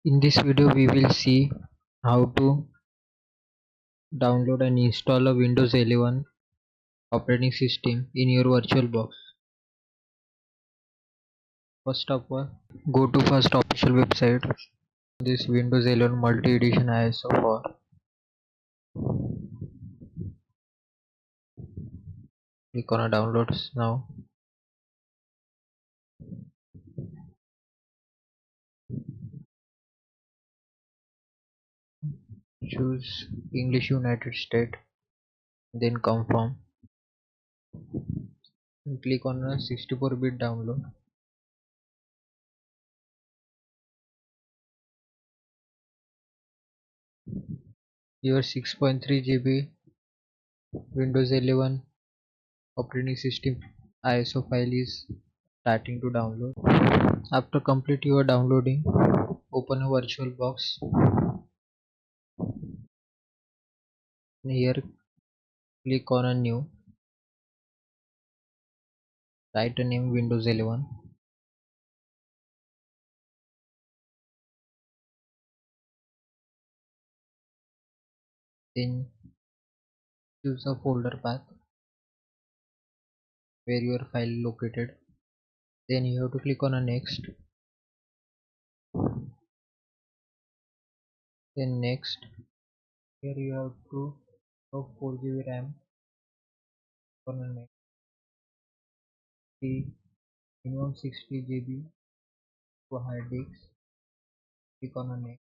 In this video we will see how to download and install a Windows 11 operating system in your VirtualBox. First of all, go to first official website. This Windows 11 multi-edition ISO for click on downloads now. Choose English United States, then confirm and click on a 64-bit download. Your 6.3 GB Windows 11 operating system ISO file is starting to download. After complete your downloading, open a VirtualBox. Here click on a new, write a name Windows 11, then choose a folder path where your file located. Then you have to click on a next, then next. Here you have to have 4 GB RAM on a next, the minimum 60 GB to hard disk. Click on a next.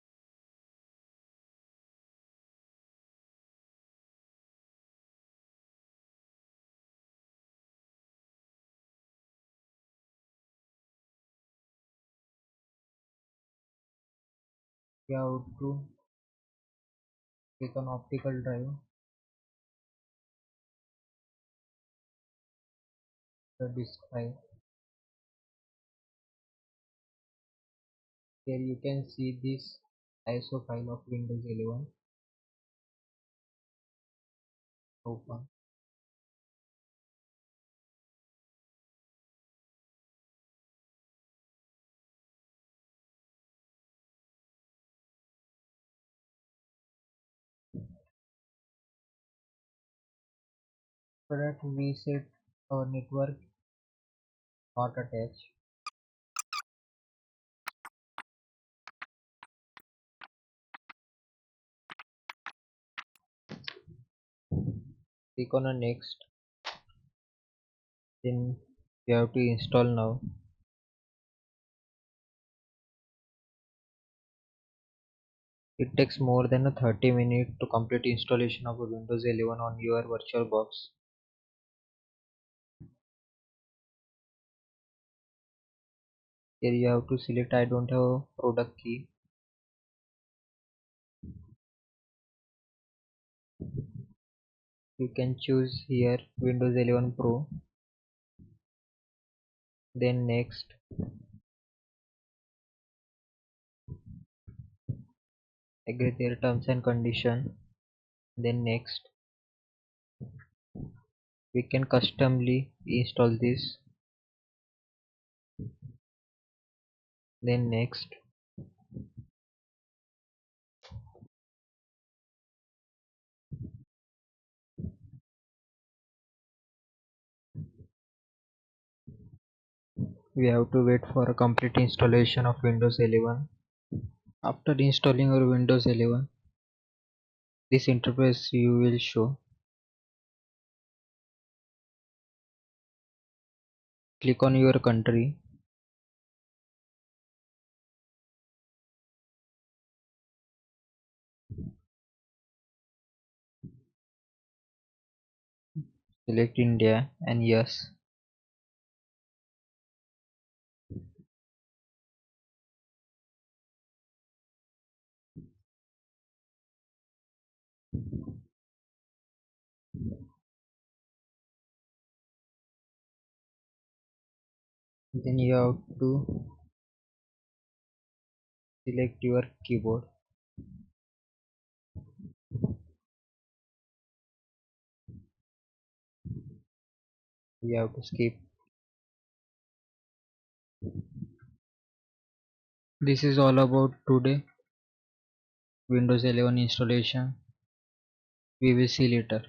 You have to click on optical drive, the disk drive. Here you can see this ISO file of Windows 11. Open. For that we set our network not attached. Click on a next, then you have to install now. It takes more than a 30 minutes to complete installation of a Windows 11 on your VirtualBox. Here you have to select I don't have a product key. You can choose here Windows 11 Pro, then next. Agree their terms and condition, then next. We can customly install this, then next. We have to wait for a complete installation of Windows 11. After installing your Windows 11, this interface you will show. Click on your country. Select India and yes. Then you have to select your keyboard. You have to skip. This is all about today Windows 11 installation. We will see later.